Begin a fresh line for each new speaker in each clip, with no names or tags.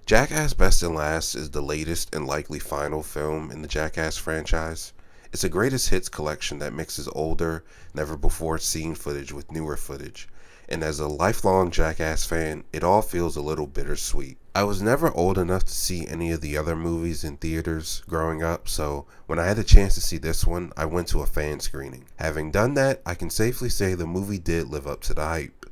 Jackass Best and Last is the latest and likely final film in the Jackass franchise. It's a greatest hits collection that mixes older, never before seen footage with newer footage. And as a lifelong Jackass fan, it all feels a little bittersweet. I was never old enough to see any of the other movies in theaters growing up, so when I had the chance to see this one, I went to a fan screening. Having done that, I can safely say the movie did live up to the hype.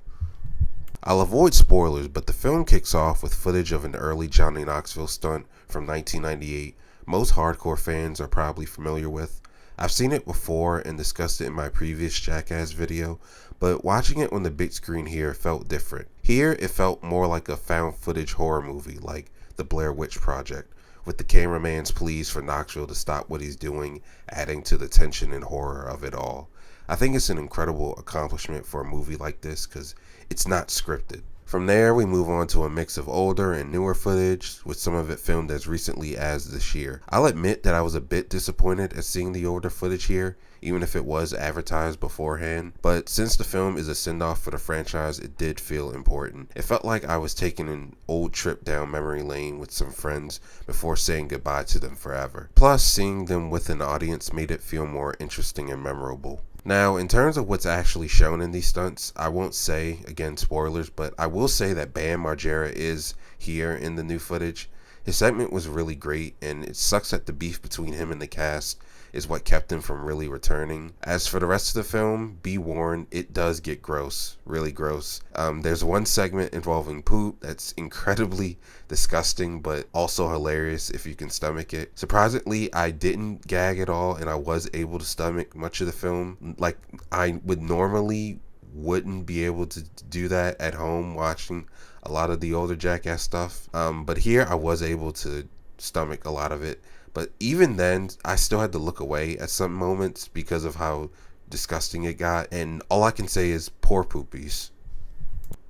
I'll avoid spoilers, but the film kicks off with footage of an early Johnny Knoxville stunt from 1998 most hardcore fans are probably familiar with. I've seen it before and discussed it in my previous Jackass video, but watching it on the big screen here felt different. Here, it felt more like a found footage horror movie like The Blair Witch Project, with the cameraman's pleas for Knoxville to stop what he's doing, adding to the tension and horror of it all. I think it's an incredible accomplishment for a movie like this because it's not scripted. From there, we move on to a mix of older and newer footage, with some of it filmed as recently as this year. I'll admit that I was a bit disappointed at seeing the older footage here, even if it was advertised beforehand, but since the film is a send-off for the franchise, it did feel important. It felt like I was taking an old trip down memory lane with some friends before saying goodbye to them forever. Plus, seeing them with an audience made it feel more interesting and memorable. Now, in terms of what's actually shown in these stunts, I won't say, again, spoilers, but I will say that Bam Margera is here in the new footage. His segment was really great, and it sucks that the beef between him and the cast is what kept him from really returning. As for the rest of the film, be warned, it does get gross, really gross. There's one segment involving poop that's incredibly disgusting, but also hilarious if you can stomach it. Surprisingly, I didn't gag at all, and I was able to stomach much of the film. Like, I would normally wouldn't be able to do that at home watching a lot of the older Jackass stuff. But here I was able to stomach a lot of it. But even then, I still had to look away at some moments because of how disgusting it got. And all I can say is poor Poopies.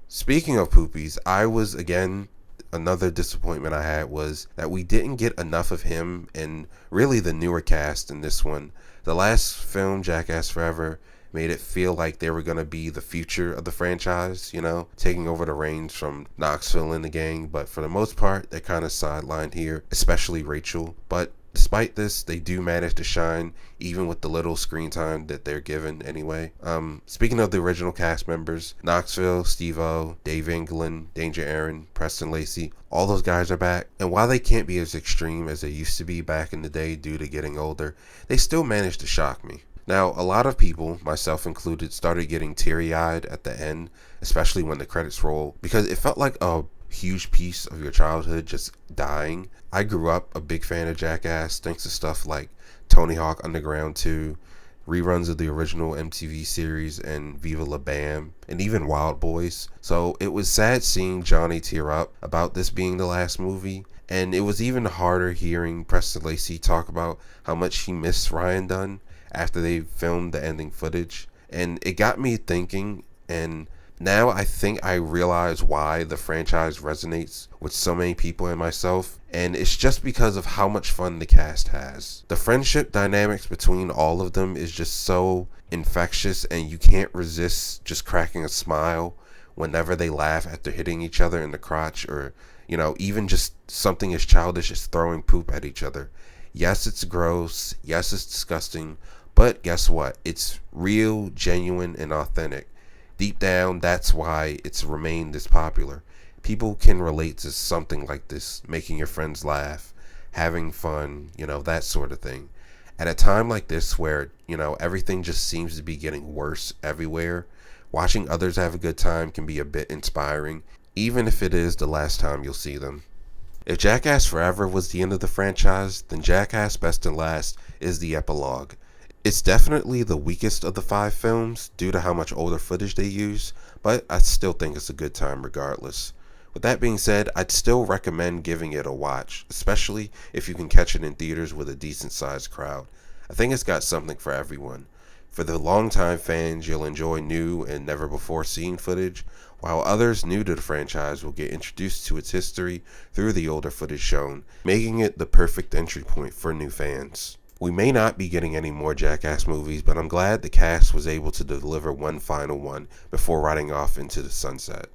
Speaking of Poopies, another disappointment I had was that we didn't get enough of him and really the newer cast in this one. The last film, Jackass Forever, made it feel like they were going to be the future of the franchise, taking over the reins from Knoxville and the gang. But for the most part, they're kind of sidelined here, especially Rachel. But despite this, they do manage to shine, even with the little screen time that they're given anyway. Speaking of the original cast members, Knoxville, Steve-O, Dave England, Danger Aaron, Preston Lacey, all those guys are back. And while they can't be as extreme as they used to be back in the day due to getting older, they still manage to shock me. Now, a lot of people, myself included, started getting teary-eyed at the end, especially when the credits roll, because it felt like a huge piece of your childhood just dying. I grew up a big fan of Jackass thanks to stuff like Tony Hawk Underground 2, reruns of the original MTV series, and Viva La Bam, and even Wild Boys. So it was sad seeing Johnny tear up about this being the last movie, and it was even harder hearing Preston Lacey talk about how much he missed Ryan Dunn after they filmed the ending footage. And it got me thinking, and now I think I realize why the franchise resonates with so many people and myself, and it's just because of how much fun the cast has. The friendship dynamics between all of them is just so infectious, and you can't resist just cracking a smile whenever they laugh after hitting each other in the crotch, or even just something as childish as throwing poop at each other. Yes, it's gross, yes, it's disgusting, but guess what? It's real, genuine, and authentic. Deep down, that's why it's remained this popular. People can relate to something like this, making your friends laugh, having fun, that sort of thing. At a time like this where, everything just seems to be getting worse everywhere, watching others have a good time can be a bit inspiring, even if it is the last time you'll see them. If Jackass Forever was the end of the franchise, then Jackass Best and Last is the epilogue. It's definitely the weakest of the 5 films due to how much older footage they use, but I still think it's a good time regardless. With that being said, I'd still recommend giving it a watch, especially if you can catch it in theaters with a decent sized crowd. I think it's got something for everyone. For the longtime fans, you'll enjoy new and never before seen footage, while others new to the franchise will get introduced to its history through the older footage shown, making it the perfect entry point for new fans. We may not be getting any more Jackass movies, but I'm glad the cast was able to deliver one final one before riding off into the sunset.